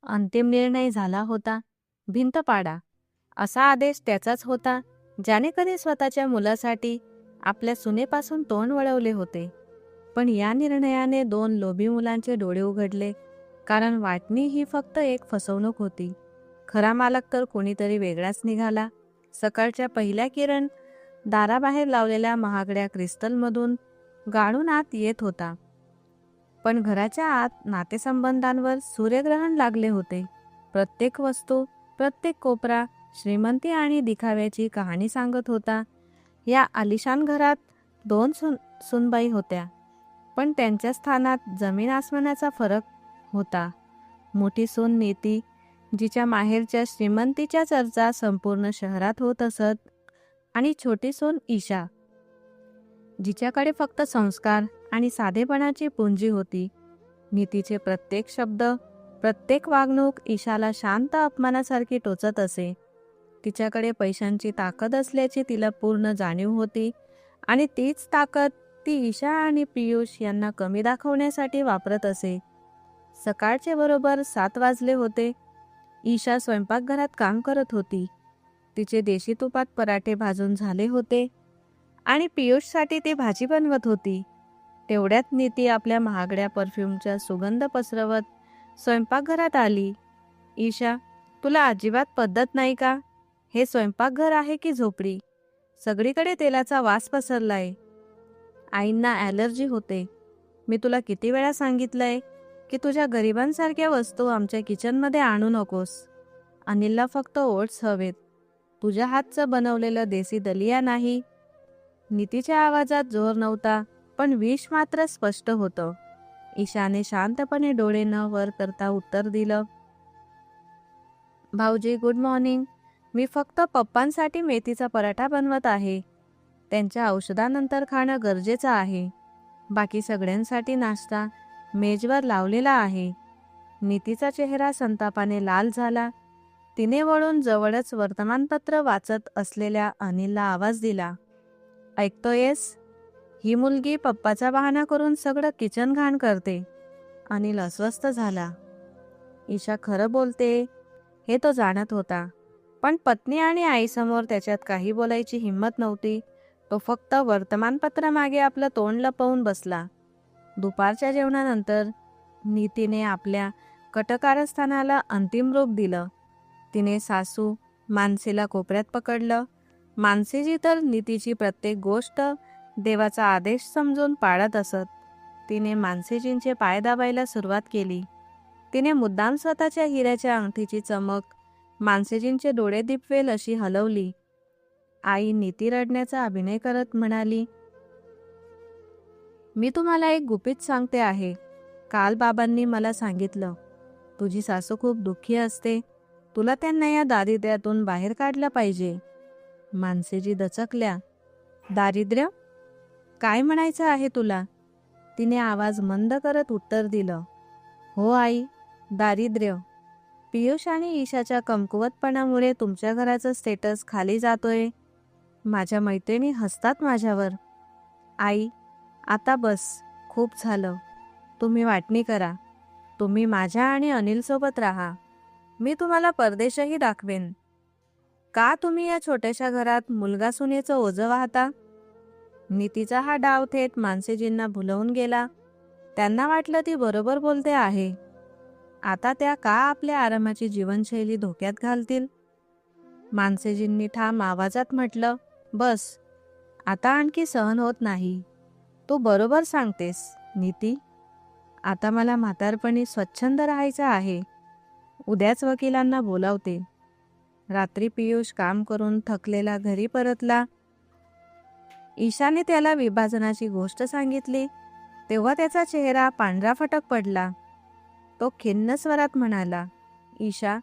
अंतिम निर्णय झाला होता. भिंत पाडा असा आदेश त्याचाच होता, ज्याने कधी स्वतःच्या मुलासाठी आपल्या सुनेपासून तोंड वळवले होते. पण या निर्णयाने 2 लोभी मुलांचे डोळे उघडले, कारण वाटणी ही फक्त एक फसवणूक होती. खरा मालक तर कोणीतरी वेगळाच निघाला. सकाळच्या पहिल्या किरण दाराबाहेर लावलेल्या महागड्या क्रिस्टलमधून गाळून आत येत होता. पण घराच्या आत नातेसंबंधांवर सूर्यग्रहण लागले होते. प्रत्येक वस्तू, प्रत्येक कोपरा श्रीमंती आणि दिखाव्याची कहाणी सांगत होता. या आलिशान घरात 2 सुनबाई होत्या, पण त्यांच्या स्थानात जमीन आसमानाचा फरक होता. मोठी सून नीती, जिच्या माहेरच्या श्रीमंतीच्या चर्चा संपूर्ण शहरात होत असत, आणि छोटी सून ईशा, जिच्याकडे फक्त संस्कार आणि साधेपणाची पुंजी होती. नीतीचे प्रत्येक शब्द, प्रत्येक वागणूक ईशाला शांत अपमानासारखी टोचत असे. तिच्याकडे पैशांची ताकद असल्याची तिला पूर्ण जाणीव होती, आणि तीच ताकद ती ईशा आणि पियुष यांना कमी दाखवण्यासाठी वापरत असे. सकाळचे बरोबर 7 वाजले होते. ईशा स्वयंपाकघरात काम करत होती. तिचे देशी तुपात पराठे भाजून झाले होते आणि पियुषसाठी ती भाजी बनवत होती. तेवढ्यात नीती आपल्या महागड्या परफ्यूमचा सुगंध पसरवत स्वयंपाकघरात आली. ईशा, तुला अजिबात पद्धत नाही का? हे स्वयंपाकघर आहे की झोपडी? सगळीकडे तेलाचा वास पसरलाय. आईंना ॲलर्जी होते. मी तुला किती वेळा सांगितलंय की तुझ्या गरिबांसारख्या वस्तू आमच्या किचनमध्ये आणू नकोस. अनिलला फक्त ओट्स हवेत, तुझ्या हातचं बनवलेलं देसी दलिया नाही. नीतीच्या आवाजात जोर नव्हता, पण विष मात्र स्पष्ट होतं. ईशाने शांतपणे डोळे न वर करता उत्तर दिलं, भाऊजी गुड मॉर्निंग. मी फक्त पप्पांसाठी मेथीचा पराठा बनवत आहे. त्यांच्या औषधानंतर खाणं गरजेचं आहे. बाकी सगळ्यांसाठी नाश्ता मेजवर लावलेला आहे. नीतीचा चेहरा संतापाने लाल झाला. तिने वळून जवळच वर्तमानपत्र वाचत असलेल्या अनिलला आवाज दिला, ऐकतोयस? ही मुलगी पप्पाचा बहाणा करून सगळं किचन घाण करते. अनिल अस्वस्थ झाला. ईशा खरं बोलते हे तो जाणत होता, पण पत्नी आणि आईसमोर त्याच्यात काही बोलायची हिंमत नव्हती. तो फक्त वर्तमानपत्रामागे आपलं तोंड लपवून बसला. दुपारच्या जेवणानंतर नीतीने आपल्या कटकारस्थानाला अंतिम रूप दिलं. तिने सासू मानसीला कोपऱ्यात पकडलं. मानसीजी तर नीतीची प्रत्येक गोष्ट देवाचा आदेश समजून पाळत असत. तिने मानसीजींचे पाय दाबायला सुरुवात केली. तिने मुद्दाम स्वतःच्या हिऱ्याच्या अंगठीची चमक मानसीजींचे डोळे दिपवेल अशी हलवली. आई नीती रडण्याचा अभिनय करत म्हणाली, मी तुम्हाला एक गुपित सांगते आहे. काल बाबांनी मला सांगितलं, तुझी सासू खूप दुःखी असते. तुला त्यांना या दारिद्र्यातून बाहेर काढलं पाहिजे. मानसीजी दचकल्या. दारिद्र्य? काय म्हणायचं आहे तुला? तिने आवाज मंद करत उत्तर दिलं, हो आई, दारिद्र्य. पियुष आणि ईशाच्या कमकुवतपणामुळे तुमच्या घराचं स्टेटस खाली जातोय. माझ्या मैत्रिणी हसतात माझ्यावर. आई, आता बस, खूप झालं. तुम्ही वाटणी करा. तुम्ही माझ्या आणि अनिलसोबत राहा. मी तुम्हाला परदेशही दाखवेन. का तुम्ही या छोट्याशा घरात मुलगा सुनेचं ओझं वाहता? नीतीचा हा डाव थेट मानसीजींना भुलवून गेला. त्यांना वाटलं ती बरोबर बोलते आहे. आता त्या का आपल्या आरामाची जीवनशैली धोक्यात घालतील? मानसीजींनी ठाम आवाजात म्हटलं, बस, आता आणखी सहन होत नाही. तू बरोबर सांगतेस नीती. आता मला म्हातारपणी स्वच्छंद राहायचं आहे. उद्याच वकिलांना बोलावते. रात्री पियुष काम करून थकलेला घरी परतला. ईशाने त्याला विभाजनाची गोष्ट सांगितली तेव्हा त्याचा चेहरा पांढरा फटक पडला. तो खिन्न स्वरात म्हणाला, ईशा,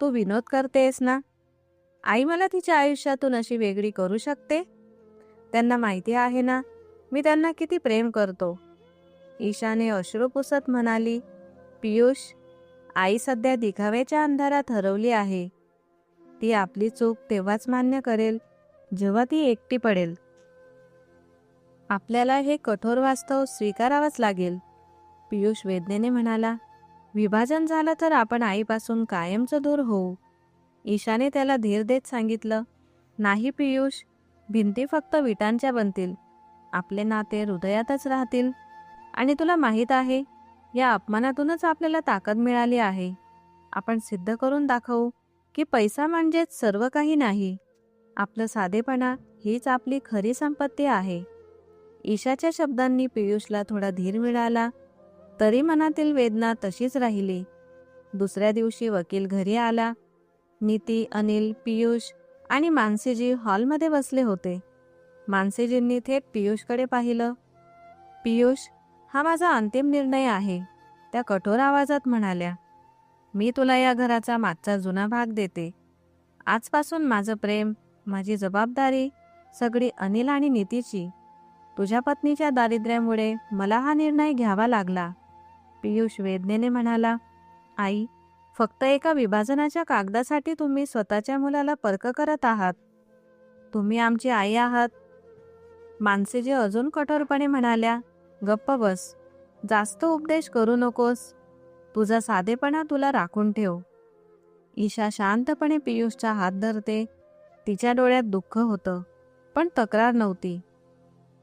तू विनोद करतेस ना? आई मला तिच्या आयुष्यातून अशी वेगळी करू शकते? त्यांना माहिती आहे ना मी त्यांना किती प्रेम करतो. ईशाने अश्रू पुसत म्हणाली, पियुष, आई सध्या दिखाव्याच्या अंधारात हरवली आहे. ती आपली चूक तेव्हाच मान्य करेल जेव्हा ती एकटी पडेल. आपल्याला हे कठोर वास्तव स्वीकारावंच लागेल. पियुष वेदनेने म्हणाला, विभाजन झालं तर आपण आईपासून कायमचं दूर होऊ. ईशाने त्याला धीर देत सांगितलं, नाही पियुष, भिंती फक्त विटांच्या बनतील. आपले नाते हृदयातच राहतील. आणि तुला माहीत आहे, या अपमानातूनच आपल्याला ताकद मिळाली आहे. आपण सिद्ध करून दाखवू की पैसा म्हणजेच सर्व काही नाही. आपलं साधेपणा हीच आपली खरी संपत्ती आहे. ईशाच्या शब्दांनी पियुषला थोडा धीर मिळाला, तरी मनातील वेदना तशीच राहिली. दुसऱ्या दिवशी वकील घरी आला. नीती, अनिल, पियुष आणि मानसीजी हॉलमध्ये बसले होते. मानसीजींनी थेट पियुषकडे पाहिलं. पियुष, हा माझा अंतिम निर्णय आहे, त्या कठोर आवाजात म्हणाल्या. मी तुला या घराचा मागचा जुना भाग देते. आजपासून माझं प्रेम, माझी जबाबदारी सगळी अनिल आणि नीतीची. तुझ्या पत्नीच्या दारिद्र्यामुळे मला हा निर्णय घ्यावा लागला. पियुष वेदनेने म्हणाला, आई, फक्त एका विभाजनाच्या कागदासाठी तुम्ही स्वतःच्या मुलाला परक करत आहात. तुम्ही आमची आई आहात. मानसीजी अजून कठोरपणे म्हणाल्या, गप्प बस, जास्त उपदेश करू नकोस. तुझा साधेपणा तुला राखून ठेव. ईशा शांतपणे पियुषचा हात धरते. तिच्या डोळ्यात दुःख होतं, पण तक्रार नव्हती.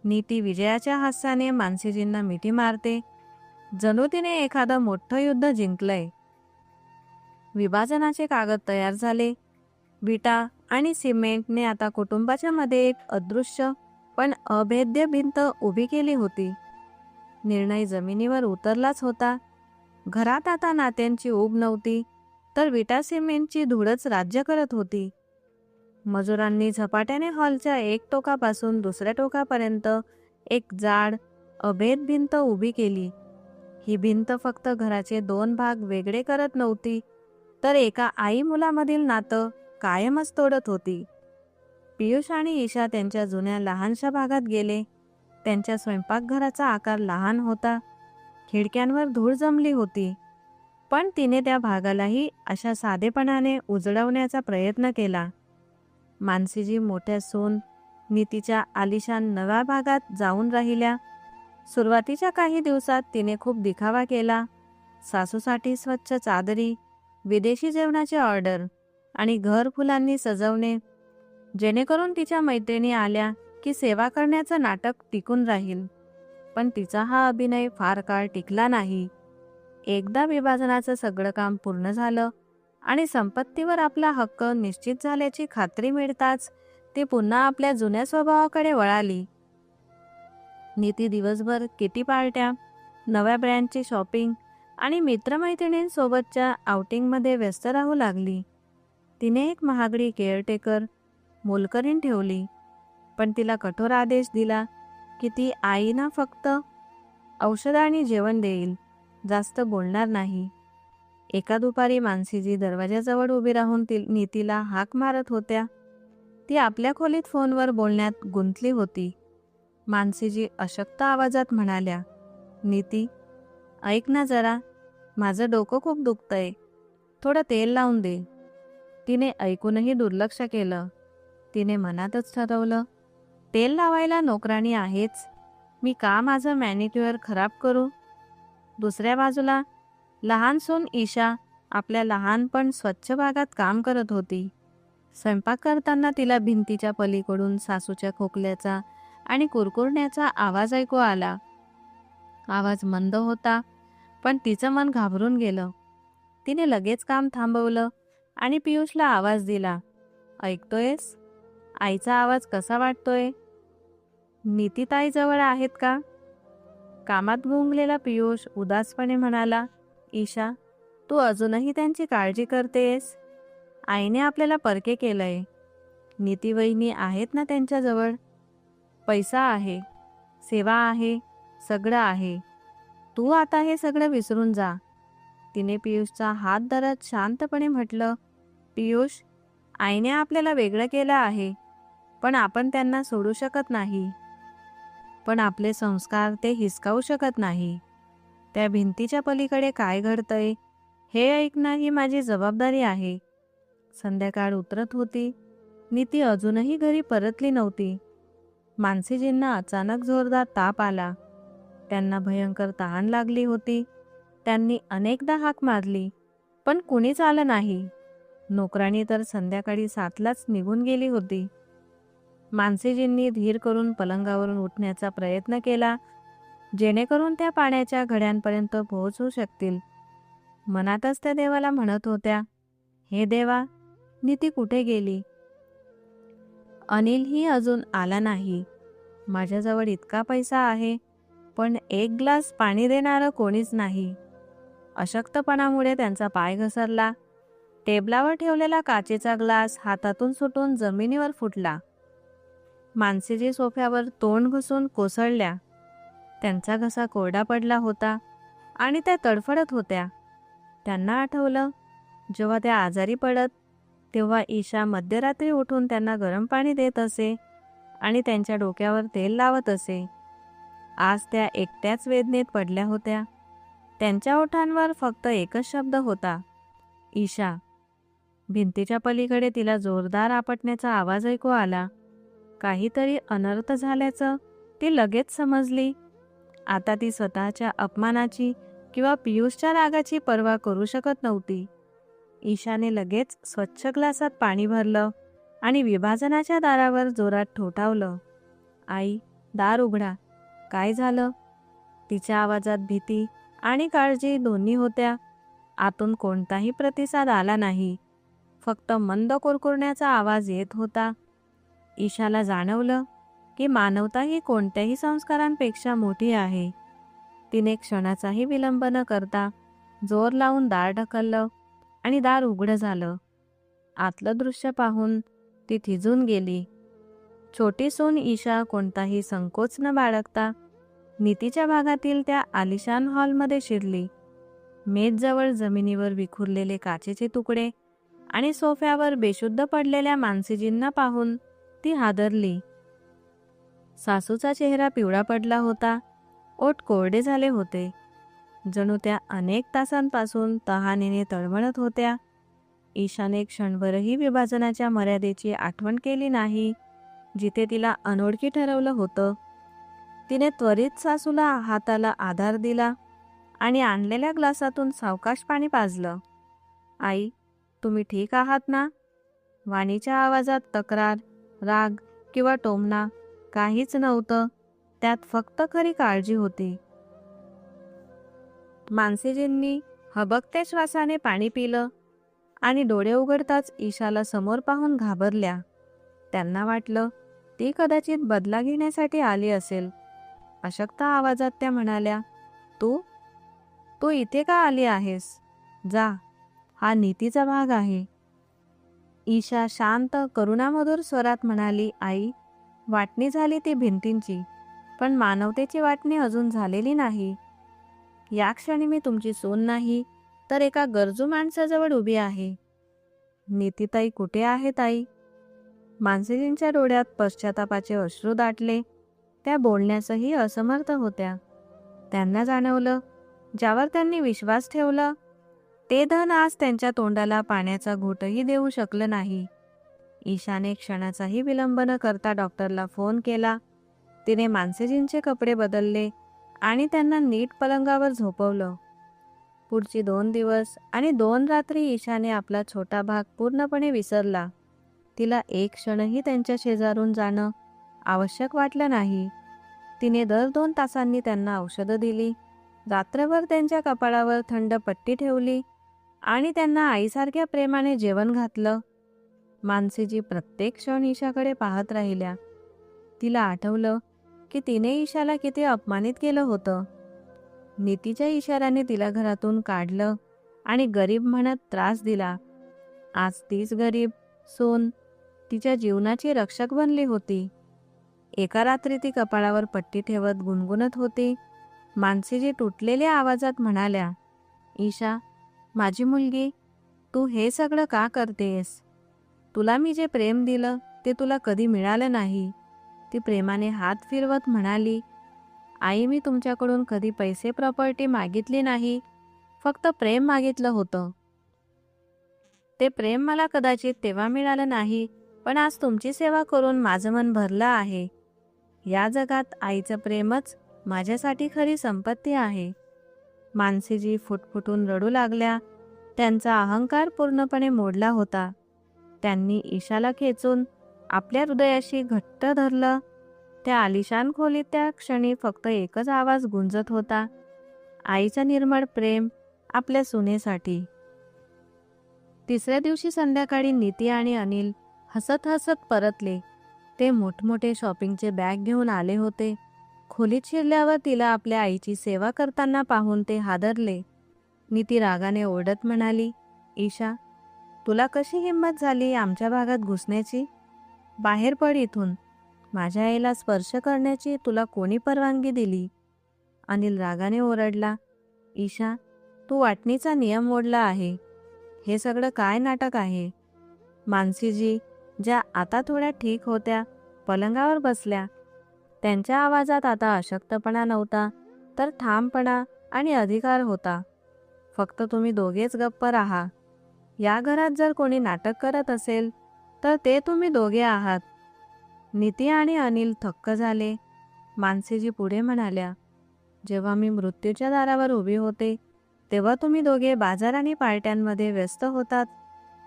नीती विजयाच्या हास्याने मानसीजींना मिठी मारते, जणू तिने एखादं मोठं युद्ध जिंकलंय. विभाजनाचे कागद तयार झाले. विटा आणि सिमेंटने आता कुटुंबाच्या मध्ये एक अदृश्य पण अभेद्य भिंत उभी केली होती. निर्णय जमिनीवर उतरलाच होता. घरात आता नात्यांची ऊब नव्हती, तर विटा सिमेंटची धूळच राज्य करत होती. मजुरांनी झपाट्याने हॉलच्या एक टोकापासून दुसऱ्या टोकापर्यंत एक जाड, अभेद भिंत उभी केली. ही भिंत फक्त घराचे दोन भाग वेगळे करत नव्हती, तर एका आई मुलामधील नातं कायमच तोडत होती. पियुष आणि ईशा त्यांच्या जुन्या लहानशा भागात गेले. त्यांच्या स्वयंपाकघराचा आकार लहान होता. खिडक्यांवर धूळ जमली होती, पण तिने त्या भागालाही अशा साधेपणाने उजळवण्याचा प्रयत्न केला. मानसीजी मोठ्या सून नीतीच्या आलिशान नव्या भागात जाऊन राहिल्या. सुरुवातीच्या काही दिवसात तिने खूप दिखावा केला. सासूसाठी स्वच्छ चादरी, विदेशी जेवणाचे ऑर्डर आणि घर फुलांनी सजवणे, जेणेकरून तिच्या मैत्रिणी आल्या की सेवा करण्याचं नाटक टिकून राहील. पण तिचा हा अभिनय फार काळ टिकला नाही. एकदा विभाजनाचं सगळं काम पूर्ण झालं आणि संपत्तीवर आपला हक्क निश्चित झाल्याची खात्री मिळताच ती पुन्हा आपल्या जुन्या स्वभावाकडे वळाली. नीती दिवसभर किटी पार्ट्या, नव्या ब्रँडची शॉपिंग आणि मित्रमैत्रिणींसोबतच्या आउटिंगमध्ये व्यस्त राहू लागली. तिने एक महागडी केअरटेकर मोलकरीण ठेवली, पण तिला कठोर आदेश दिला की ती आईना फक्त औषध आणि जेवण देईल, जास्त बोलणार नाही. एका दुपारी मानसीजी दरवाजाजवळ उभी राहून नीतीला हाक मारत होत्या. ती आपल्या खोलीत फोनवर बोलण्यात गुंतली होती. मानसीजी अशक्त आवाजात म्हणाल्या, नीती, ऐक ना जरा, माझं डोकं खूप दुखतंय, थोडं तेल लावून दे. तिने ऐकूनही दुर्लक्ष केलं. तिने मनातच ठरवलं, तेल लावायला नोकराणी आहेच, मी का माझं मॅनिक्युअर खराब करू. दुसऱ्या बाजूला लहान सून ईशा आपल्या लहान पण स्वच्छ भागात काम करत होती. स्वयंपाक करताना तिला भिंतीच्या पलीकडून सासूच्या खोकल्याचा आणि कुरकुरण्याचा आवाज ऐकू आला. आवाज मंद होता, पण तिचं मन घाबरून गेलं. तिने लगेच काम थांबवलं आणि पियुषला आवाज दिला, ऐकतोयस? आईचा आवाज कसा वाटतोय? नीतीताई जवळ आहेत का? कामात गुंगलेला पियुष उदासपणे म्हणाला, ईशा, तू अजूनही त्यांची काळजी करतेस? आईने आपल्याला परके केलंय. नीती वहिनी आहेत ना त्यांच्याजवळ? पैसा आहे, सेवा आहे, सगळं आहे. तू आता हे सगळं विसरून जा. तिने पियुषचा हात धरत शांतपणे म्हटलं, पियुष, आईने आपल्याला वेगळं केलं आहे, पण आपण त्यांना सोडू शकत नाही. पण आपले संस्कार ते हिसकावू शकत नाही. त्या भिंतीच्या पलीकडे काय घडतंय हे ऐकणं ही माझी जबाबदारी आहे. संध्याकाळ उतरत होती. नीती अजूनही घरी परतली नव्हती. मानसीजींना अचानक जोरदार ताप आला. त्यांना भयंकर तहान लागली होती. त्यांनी अनेकदा हाक मारली, पण कुणीच आलं नाही. नोकराणी तर संध्याकाळी 7लाच निघून गेली होती. मानसीजींनी धीर करून पलंगावरून उठण्याचा प्रयत्न केला, जेणेकरून त्या पाण्याच्या घड्यांपर्यंत पोहोचू शकतील. मनातच त्या देवाला म्हणत होत्या, हे देवा, नीती कुठे गेली? अनिलही अजून आला नाही. माझ्याजवळ इतका पैसा आहे, पण एक ग्लास पाणी देणारं कोणीच नाही. अशक्तपणामुळे त्यांचा पाय घसरला. टेबलावर ठेवलेला काचेचा ग्लास हातातून सुटून जमिनीवर फुटला. मानसीजी सोफ्यावर तोंड घुसून कोसळल्या. त्यांचा घसा कोरडा पडला होता आणि त्या तडफडत होत्या. त्यांना आठवलं, जेव्हा त्या आजारी पडत तेव्हा ईशा मध्यरात्री उठून त्यांना गरम पाणी देत असे आणि त्यांच्या डोक्यावर तेल लावत असे. आज त्या एकट्याच वेदनेत पडल्या होत्या. त्यांच्या ओठांवर फक्त एकच शब्द होता, ईशा. भिंतीच्या पलीकडे तिला जोरदार आपटण्याचा आवाज ऐकू आला. काहीतरी अनर्थ झाल्याचं ती लगेच समजली. आता ती स्वतःच्या अपमानाची किंवा पियुषच्या रागाची पर्वा करू शकत नव्हती. ईशाने लगेच स्वच्छ ग्लासात पाणी भरलं आणि विभाजनाच्या दारावर जोरात ठोठावलं. आई, दार उघडा. काय झालं? तिच्या आवाजात भीती आणि काळजी दोन्ही होत्या. आतून कोणताही प्रतिसाद आला नाही. फक्त मंद कुरकुरण्याचा आवाज येत होता. ईशाला जाणवलं की मानवता ही कोणत्याही संस्कारांपेक्षा मोठी आहे. तिने क्षणाचाही विलंब न करता जोर लावून दार ढकललं आणि दार उघडं झालं. आतलं दृश्य पाहून ती थिजून गेली. छोटी सून ईशा कोणताही संकोच न बाळगता नीतीच्या भागातील त्या आलिशान हॉलमध्ये शिरली. मेजजवळ जमिनीवर विखुरलेले काचेचे तुकडे आणि सोफ्यावर बेशुद्ध पडलेल्या मानसीजींना पाहून ती हादरली. सासूचा चेहरा पिवळा पडला होता. ओठ कोरडे झाले होते. जणू त्या अनेक तासांपासून तहानेने तळमळत होत्या. ईशाने क्षणभरही विभाजनाच्या मर्यादेची आठवण केली नाही, जिथे तिला अनोळखी ठरवलं होतं. तिने त्वरित सासूला हाताला आधार दिला आणि आणलेल्या ग्लासातून सावकाश पाणी पाजलं. आई, तुम्ही ठीक आहात ना? वाणीच्या आवाजात तक्रार, राग किंवा टोमणा काहीच नव्हतं. त्यात फक्त खरी काळजी होती. मानसीजींनी हबकत्या श्वासाने पाणी पिलं आणि डोळे उघडताच ईशाला समोर पाहून घाबरल्या. त्यांना वाटलं ती कदाचित बदला घेण्यासाठी आली असेल. अशक्त आवाजात त्या म्हणाल्या, तू तू इथे का आली आहेस? जा, हा नीतीचा भाग आहे. ईशा शांत करुणामधुर स्वरात म्हणाली, आई, वाटणी झाली ती भिंतींची, पण मानवतेची वाटणी अजून झालेली नाही. या क्षणी मी तुमची सून नाही, तर एका गरजू माणसाजवळ उभी आहे. नीतीताई कुठे आहेत आई? मानसीजींच्या डोळ्यात पश्चातापाचे अश्रू दाटले. त्या बोलण्यासही असमर्थ होत्या. त्यांना जाणवलं, ज्यावर त्यांनी विश्वास ठेवला ते धन आज त्यांच्या तोंडाला पाण्याचा घोटही देऊ शकलं नाही. ईशाने क्षणाचाही विलंब न करता डॉक्टरला फोन केला. तिने मानसीजींचे कपडे बदलले आणि त्यांना नीट पलंगावर झोपवलं. पुढची 2 दिवस आणि 2 रात्री ईशाने आपला छोटा भाग पूर्णपणे विसरला. तिला एक क्षणही त्यांच्या शेजारून जाणं आवश्यक वाटलं नाही. तिने दर 2 तासांनी त्यांना औषधं दिली, रात्रभर त्यांच्या कपाळावर थंड पट्टी ठेवली आणि त्यांना आईसारख्या प्रेमाने जेवण घातलं. मानसीजी प्रत्येक क्षण ईशाकडे पाहत राहिल्या. तिला आठवलं की तिने ईशाला किती अपमानित केलं होतं. नीतीच्या इशाऱ्याने तिला घरातून काढलं आणि गरीब म्हणत त्रास दिला. आज तीच गरीब सून तिच्या जीवनाची रक्षक बनली होती. एका रात्री ती कपाळावर पट्टी ठेवत गुणगुणत होती. मानसीजी तुटलेल्या आवाजात म्हणाल्या, ईशा, माझी मुलगी, तू हे सगळं का करतेस? तुला मी जे प्रेम दिलं ते तुला कधी मिळालं नाही. ती प्रेमाने हात फिरवत म्हणाली, आई, मी तुमच्याकडून कधी पैसे प्रॉपर्टी मागितली नाही, फक्त प्रेम मागितलं होतं. ते प्रेम मला कदाचित तेव्हा मिळालं नाही, पण आज तुमची सेवा करून माझं मन भरलं आहे. या जगात आईचं प्रेमच माझ्यासाठी खरी संपत्ती आहे. मानसीजी फुटफुटून रडू लागल्या. त्यांचा अहंकार पूर्णपणे मोडला होता. त्यांनी ईशाला खेचून आपल्या हृदयाशी घट्ट धरलं. त्या आलिशान खोलीत त्या क्षणी फक्त एकच आवाज गुंजत होता, आईचं निर्मळ प्रेम आपल्या सुनेसाठी. तिसऱ्या दिवशी संध्याकाळी नीती आणि अनिल हसत हसत परतले. ते मोठमोठे शॉपिंगचे बॅग घेऊन आले होते. खोलीत शिरल्यावर तिला आपल्या आईची सेवा करताना पाहून ते हादरले. नीती रागाने ओरडत म्हणाली, ईशा, तुला कशी हिंमत झाली आमच्या भागात घुसण्याची? बाहेर पड इथून. माझ्या आईला स्पर्श करण्याची तुला कोणी परवानगी दिली? अनिल रागाने ओरडला, ईशा, तू वाटणीचा नियम मोडला आहे. हे सगळं काय नाटक आहे? मानसीजी, ज्या आता थोड्या ठीक होत्या, पलंगावर बसल्या. त्यांच्या आवाजात आता अशक्तपणा नव्हता, तर ठामपणा आणि अधिकार होता. फक्त तुम्ही दोघेच गप्प राहा. या घरात जर कोणी नाटक करत असेल तर ते तुम्ही दोघे आहात. नीती आणि अनिल थक्क झाले. मानसीजी पुढे म्हणाल्या, जेव्हा मी मृत्यूच्या दारावर उभी होते तेव्हा तुम्ही दोघे बाजार आणि पार्ट्यांमध्ये व्यस्त होतात.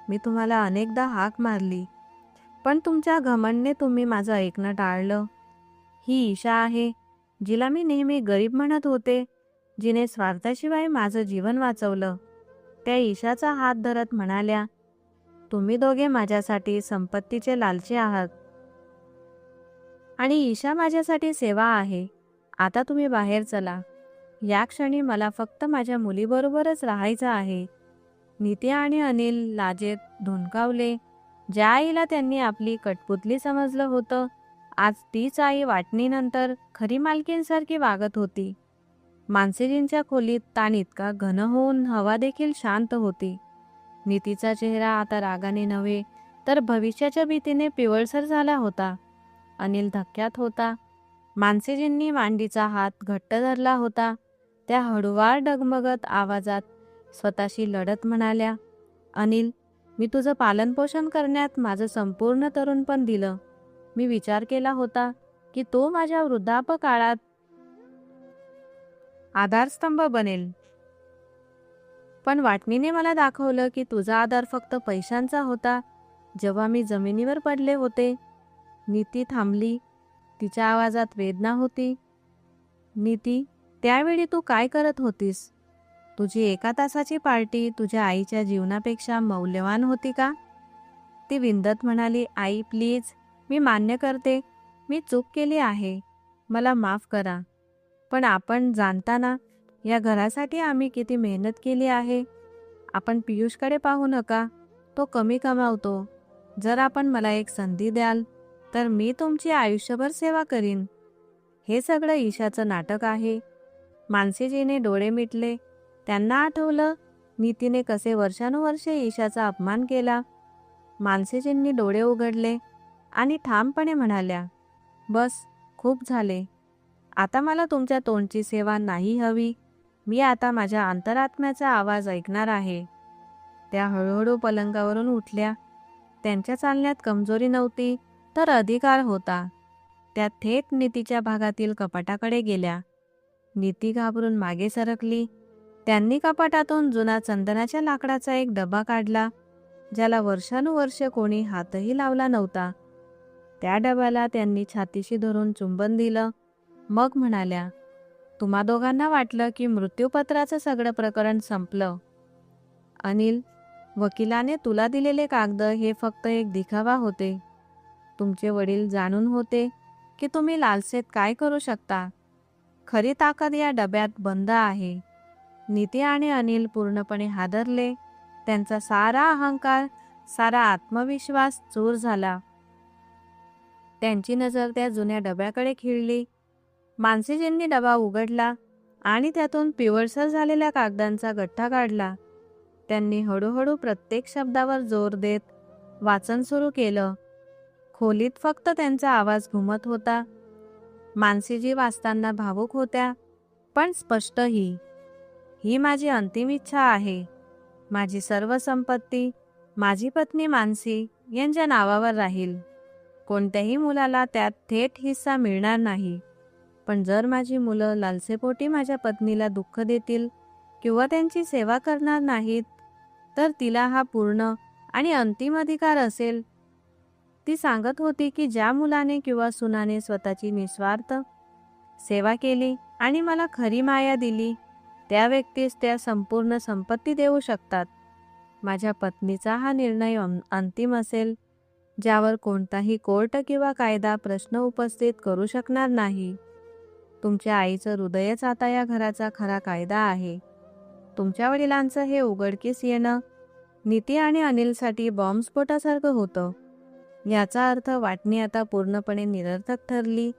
मी तुम्हाला अनेकदा हाक मारली, पण तुमच्या घमंडने तुम्ही माझं ऐकणं टाळलं. ही ईशा आहे, जिला मी नेहमी गरीब म्हणत होते, जिने स्वार्थाशिवाय माझं जीवन वाचवलं. त्या ईशाचा हात धरत म्हणाल्या, तुम्ही दोघे माझ्यासाठी संपत्तीचे लालची आहात आणि ईशा माझ्यासाठी सेवा आहे. आता तुम्ही बाहेर चला. या क्षणी मला फक्त माझ्या मुलीबरोबरच राहायचं आहे. नीती आणि अनिल लाजेत धुंकावले. ज्या आईला त्यांनी आपली कठपुतली समजलं होतं, आज तीच आई वाटणीनंतर खरी मालकीणसारखी वागत होती. मानसीजींच्या खोलीत ताण इतका घन होऊन हवा देखील शांत होती. नीतीचा चेहरा आता रागाने नव्हे तर भविष्याच्या भीतीने पिवळसर झाला होता. अनिल धक्क्यात होता. मानसीजींनी मांडीचा हात घट्ट धरला होता. त्या हळूवार डगमगत आवाजात स्वतःशी लढत म्हणाल्या, अनिल, मी तुझं पालनपोषण करण्यात माझं संपूर्ण तरुणपण दिलं. मी विचार केला होता की तो माझ्या वृद्धापकाळात आधारस्तंभ बनेल, पण वाटणीने मला दाखवलं की तुझा आधार फक्त पैशांचा होता. जेव्हा मी जमिनीवर पडले होते. नीती थांबली. तिच्या आवाजात वेदना होती. नीती, त्यावेळी तू काय करत होतीस? तुझी 1 तासाची पार्टी तुझ्या आईच्या जीवनापेक्षा मौल्यवान होती का? ती विंदत म्हणाली, आई प्लीज, मी मान्य करते, मी चूक केली आहे, मला माफ करा. पण आपण जाणता ना, या घरासाठी आम्ही किती मेहनत केली आहे. आपण पियुषकडे पाहू नका, तो कमी कमावतो. जर आपण मला एक संधी द्याल तर मी तुमची आयुष्यभर सेवा करीन. हे सगळं ईशाचं नाटक आहे. मानसीजीने डोळे मिटले. त्यांना आठवलं नीतीने कसे वर्षानुवर्षे ईशाचा अपमान केला. मानसीजींनी डोळे उघडले आणि ठामपणे म्हणाल्या, बस, खूप झाले. आता मला तुमच्या तोंडची सेवा नाही हवी. मी आता माझ्या अंतरात्म्याचा आवाज ऐकणार आहे. त्या हळूहळू पलंगावरून उठल्या. त्यांच्या चालण्यात कमजोरी नव्हती तर अधिकार होता. त्या थेट नीतीच्या भागातील कपाटाकडे गेल्या. नीती घाबरून मागे सरकली. त्यांनी कपाटातून जुना चंदनाच्या लाकडाचा एक डबा काढला, ज्याला वर्षानुवर्ष कोणी हातही लावला नव्हता. त्या डब्याला त्यांनी छातीशी धरून चुंबन दिलं. मग म्हणाल्या, तुम्हा दोघांना वाटलं की मृत्यूपत्राचं सगळं प्रकरण संपलं. अनिल, वकिलाने तुला दिलेले कागद हे फक्त एक दिखावा होते. तुमचे वडील जाणून होते की तुम्ही लालसेत काय करू शकता. खरी ताकद या डब्यात बंद आहे. नीती आणि अनिल पूर्णपणे हादरले. त्यांचा सारा अहंकार, सारा आत्मविश्वास चूर झाला. त्यांची नजर त्या जुन्या डब्याकडे खिळली. मानसीजींनी डबा उघडला आणि त्यातून पिवळसर झालेल्या कागदांचा गठ्ठा काढला. त्यांनी हळूहळू प्रत्येक शब्दावर जोर देत वाचन सुरू केलं. खोलीत फक्त त्यांचा आवाज घुमत होता. मानसीजी वाचताना भावुक होत्या, पण स्पष्टही. ही माझी अंतिम इच्छा आहे. माझी सर्व संपत्ती माझी पत्नी मानसी यांच्या नावावर राहील. कोणत्याही मुलाला त्यात थेट हिस्सा मिळणार नाही. पण जर माझी मुलं लालसेपोटी माझ्या पत्नीला दुःख देतील किंवा त्यांची सेवा करणार नाहीत तर तिला हा पूर्ण आणि अंतिम अधिकार असेल. ती सांगत होती की ज्या मुलाने किंवा सुनाने स्वतःची निस्वार्थ सेवा केली आणि मला खरी माया दिली, त्या व्यक्तीस त्या संपूर्ण संपत्ती देऊ शकतात. माझ्या पत्नीचा हा निर्णय अंतिम असेल, ज्यावर कोणताही कोर्ट किंवा कायदा प्रश्न उपस्थित करू शकणार नाही. तुमच्या आईचं हृदयच आता या घराचा खरा कायदा आहे. तुमच्या वडिलांचं हे उघडकीस येणं नीती आणि अनिलसाठी बॉम्बस्फोटासारखं होतं. याचा अर्थ वाटणी आता पूर्णपणे निरर्थक ठरली.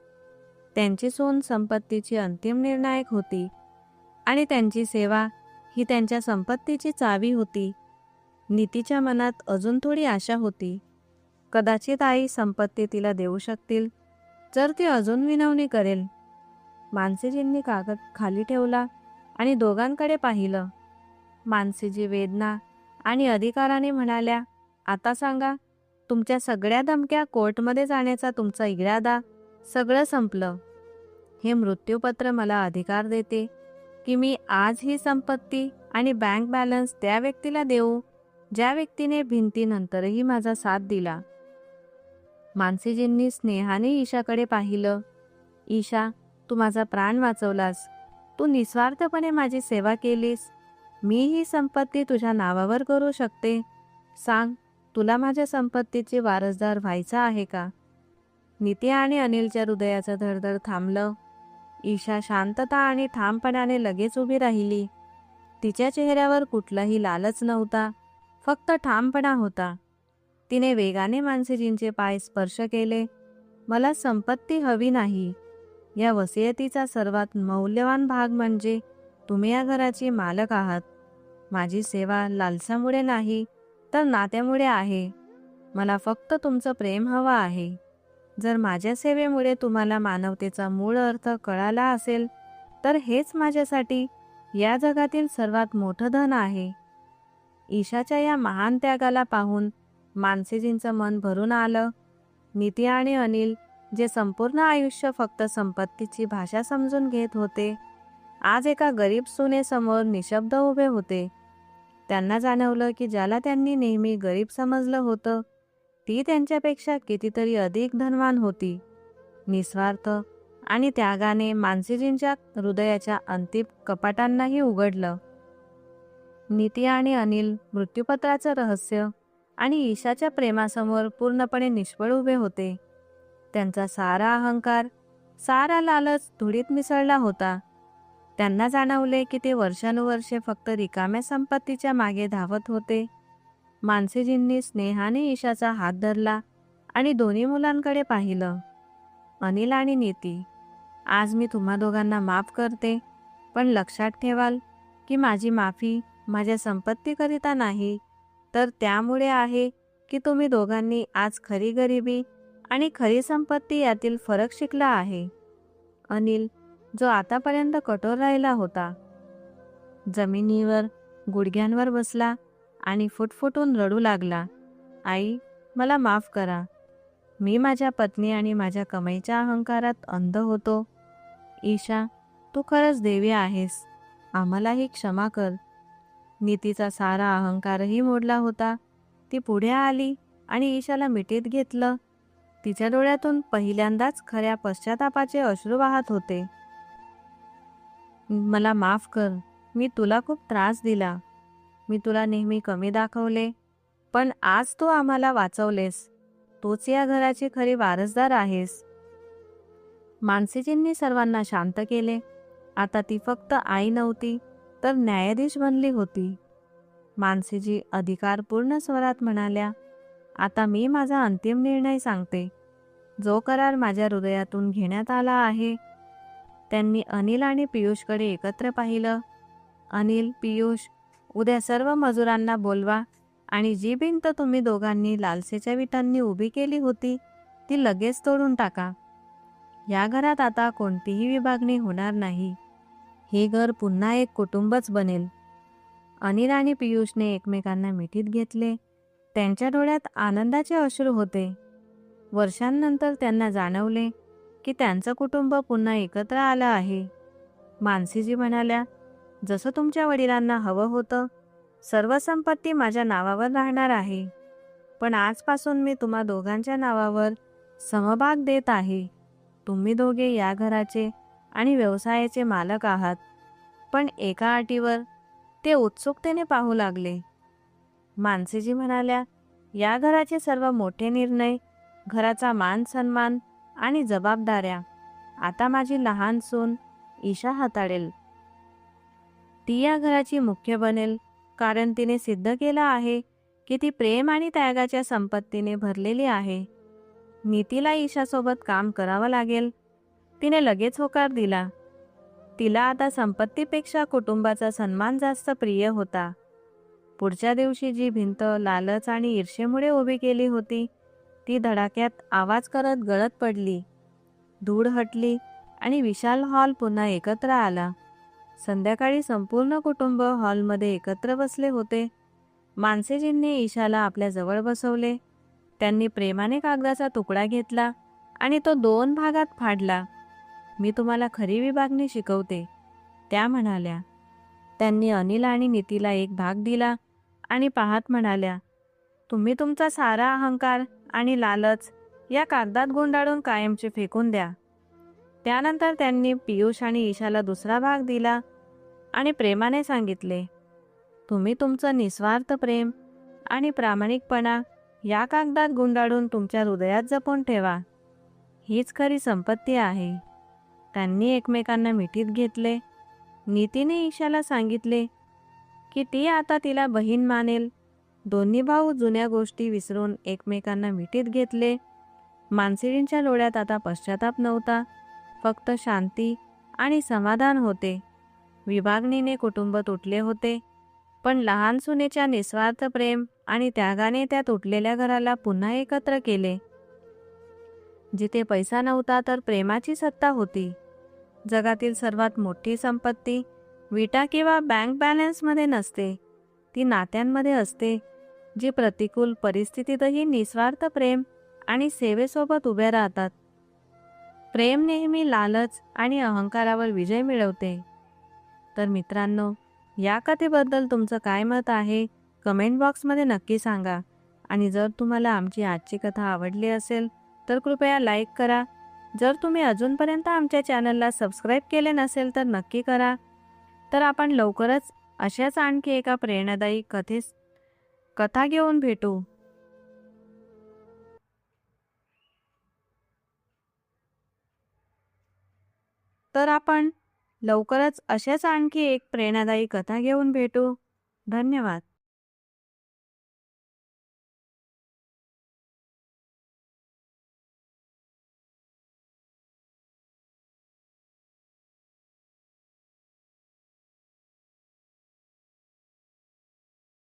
त्यांची सून संपत्तीची अंतिम निर्णायक होती आणि त्यांची सेवा ही त्यांच्या संपत्तीची चावी होती. नीतीच्या मनात अजून थोडी आशा होती. कदाचित आई संपत्ती तिला देऊ शकतील जर ती अजून विनवणी करेल. मानसीजींनी कागद खाली ठेवला आणि दोघांकडे पाहिलं. मानसीजी वेदना आणि अधिकाराने म्हणाल्या, आता सांगा, तुमच्या सगळ्या धमक्या, कोर्टमध्ये जाण्याचा तुमचा इरादा, सगळं संपलं. हे मृत्यूपत्र मला अधिकार देते की मी आज ही संपत्ती आणि बँक बॅलन्स त्या व्यक्तीला देऊ ज्या व्यक्तीने भिंतीनंतरही माझा साथ दिला. मानसीजींनी स्नेहाने ईशाकडे पाहिलं. ईशा, तू माझा प्राण वाचवलास. तू निस्वार्थपणे माझी सेवा केलीस. मी ही संपत्ती तुझ्या नावावर करू शकते. सांग, तुला माझ्या संपत्तीचे वारसदार व्हायचा आहे का? नीती आणि अनिलच्या हृदयाचं धडधड थांबलं. ईशा शांतता आणि ठामपणाने लगेच उभी राहिली. तिच्या चेहऱ्यावर कुठलाही लालच नव्हता, फक्त ठामपणा होता. तिने वेगाने मानसीजींचे पाय स्पर्श केले. मला संपत्ती हवी नाही. या वसियतीचा सर्वात मौल्यवान भाग म्हणजे तुम्ही या घराची मालक आहात. माझी सेवा लालसामुळे नाही तर नात्यामुळे आहे. मला फक्त तुमचं प्रेम हवं आहे. जर माझ्या सेवेमुळे तुम्हाला मानवतेचा मूळ अर्थ कळाला असेल तर हेच माझ्यासाठी या जगातील सर्वात मोठं धन आहे. ईशाच्या या महान त्यागाला पाहून मानसीजींचं मन भरून आलं. नीती आणि अनिल, जे संपूर्ण आयुष्य फक्त संपत्तीची भाषा समजून घेत होते, आज एका गरीब सुनेसमोर निशब्द उभे होते. त्यांना जाणवलं की ज्याला त्यांनी नेहमी गरीब समजलं होतं, ती त्यांच्यापेक्षा कितीतरी अधिक धनवान होती. निस्वार्थ आणि त्यागाने मानसीजींच्या हृदयाच्या अंतिम कपाटांनाही उघडलं. नीती आणि अनिल मृत्यूपत्राचं रहस्य आणि ईशाच्या प्रेमासमोर पूर्णपणे निष्फळ उभे होते. त्यांचा सारा अहंकार, सारा लालच धुळीत मिसळला होता. त्यांना जाणवले की ते वर्षानुवर्षे फक्त रिकाम्या संपत्तीच्या मागे धावत होते. मानसीजींनी स्नेहाने ईशाचा हात धरला आणि दोन्ही मुलांकडे पाहिलं. अनिल आणि नीती, आज मी तुम्हा दोघांना माफ करते, पण लक्षात ठेवाल की माझी माफी माझ्या संपत्तीकरिता नाही, तर त्यामुळे आहे की तुम्ही दोघांनी आज खरी गरिबी आणि खरी संपत्ती यातील फरक शिकला आहे. अनिल, जो आतापर्यंत कठोर राहिला होता, जमिनीवर गुडघ्यांवर बसला आणि फुटफुटून रडू लागला. आई, मला माफ करा. मी माझ्या पत्नी आणि माझ्या कमाईच्या अहंकारात अंध होतो. ईशा, तू खरंच देवी आहेस. आम्हालाही क्षमा कर. नीतीचा सारा अहंकारही मोडला होता. ती पुढे आली आणि ईशाला मिठीत घेतलं. तिच्या डोळ्यातून पहिल्यांदाच खऱ्या पश्चातापाचे अश्रू वाहत होते. मला माफ कर. मी तुला खूप त्रास दिला. मी तुला नेहमी कमी दाखवले, पण आज तू आम्हाला वाचवलेस. तूच या घराची खरी वारसदार आहेस. मानसीजींनी सर्वांना शांत केले. आता ती फक्त आई नव्हती तर न्यायाधीश बनली होती. मानसीजी अधिकारपूर्ण स्वरात म्हणाल्या, आता मी माझा अंतिम निर्णय सांगते. जो करार माझ्या हृदयातून घेण्यात आला आहे. त्यांनी अनिल आणि पियुषकडे एकत्र पाहिलं. अनिल, पियुष, उद्या सर्व मजुरांना बोलवा आणि जी भिंत तुम्ही दोघांनी लालसेच्या विटांनी उभी केली होती ती लगेच तोडून टाका. या घरात आता कोणतीही विभागणी होणार नाही. हे घर पुन्हा एक कुटुंबच बनेल. अनिल आणि पियुषने एकमेकांना मिठीत घेतले. त्यांच्या डोळ्यात आनंदाचे अश्रू होते. वर्षांनंतर त्यांना जाणवले की त्यांचं कुटुंब पुन्हा एकत्र आलं आहे. मानसीजी म्हणाल्या, जसं तुमच्या वडिलांना हवं होतं, सर्व संपत्ती माझ्या नावावर राहणार आहे. पण आजपासून मी तुम्हा दोघांच्या नावावर समभाग देत आहे. तुम्ही दोघे या घराचे आणि व्यवसायाचे मालक आहात. पण एका अटीवर. ते उत्सुकतेने पाहू लागले. मानसीजी म्हणाल्या, या घराचे सर्व मोठे निर्णय, घराचा मान सन्मान आणि जबाबदाऱ्या आता माझी लहान सून ईशा हाताळेल. ती या घराची मुख्य बनेल, कारण तिने सिद्ध केलं आहे की ती प्रेम आणि त्यागाच्या संपत्तीने भरलेली आहे. नीतीला ईशासोबत काम करावं लागेल. तिने लगेच होकार दिला. तिला आता संपत्तीपेक्षा कुटुंबाचा सन्मान जास्त प्रिय होता. पुढच्या दिवशी जी भिंत लालच आणि ईर्षेमुळे उभी केली होती, ती धडाक्यात आवाज करत गळत पडली. धूळ हटली आणि विशाल हॉल पुन्हा एकत्र आला. संध्याकाळी संपूर्ण कुटुंब हॉलमध्ये एकत्र बसले होते. मानसेजींनी ईशाला आपल्या जवळ बसवले. त्यांनी प्रेमाने कागदाचा तुकडा घेतला आणि तो 2 भागात फाडला. मी तुम्हाला खरी विभागणी शिकवते, त्या म्हणाल्या. त्यांनी अनिल आणि नीतीला एक भाग दिला आणि पाहत म्हणाल्या, तुम्ही तुमचा सारा अहंकार आणि लालच या कागदात गुंडाळून कायमचे फेकून द्या. त्यानंतर त्यांनी पियुष आणि ईशाला दुसरा भाग दिला आणि प्रेमाने सांगितले, तुम्ही तुमचं निस्वार्थ प्रेम आणि प्रामाणिकपणा या कागदात गुंडाळून तुमच्या हृदयात जपून ठेवा. हीच खरी संपत्ती आहे. त्यांनी एकमेकांना मिठीत घेतले. नीतीने ईशाला सांगितले की ती आता तिला बहीण मानेल. दोन्ही भाऊ जुन्या गोष्टी विसरून एकमेकांना मिठीत घेतले. मानसीजींच्या डोळ्यात आता पश्चाताप नव्हता, फक्त शांती आणि समाधान होते. विभागणीने कुटुंब तुटले होते, पण लहान सुनेच्या निस्वार्थ प्रेम आणि त्यागाने त्या तुटलेल्या घराला पुन्हा एकत्र केले. जिथे पैसा नव्हता तर प्रेमाची सत्ता होती. जगातील सर्वात मोठी संपत्ती विटा किंवा बँक बॅलन्समध्ये नसते, ती नात्यांमध्ये असते, जी प्रतिकूल परिस्थितीतही निस्वार्थ प्रेम आणि सेवेसोबत उभे राहतात. प्रेम नेहमी लालच आणि अहंकारावर विजय मिळवते. तर मित्रांनो, या कथेबद्दल तुमचं काय मत आहे कमेंट बॉक्समध्ये नक्की सांगा. आणि जर तुम्हाला आमची आजची कथा आवडली असेल तर कृपया लाईक करा. जर तुम्ही अजूनपर्यंत आमच्या चॅनलला सबस्क्राईब केले नसेल तर नक्की करा. तर आपण लवकरच अशाच आणखी एका प्रेरणादायी कथा घेऊन भेटू. तर आपण लवकरच अशाच आणखी एक प्रेरणादायी कथा घेऊन भेटू. धन्यवाद.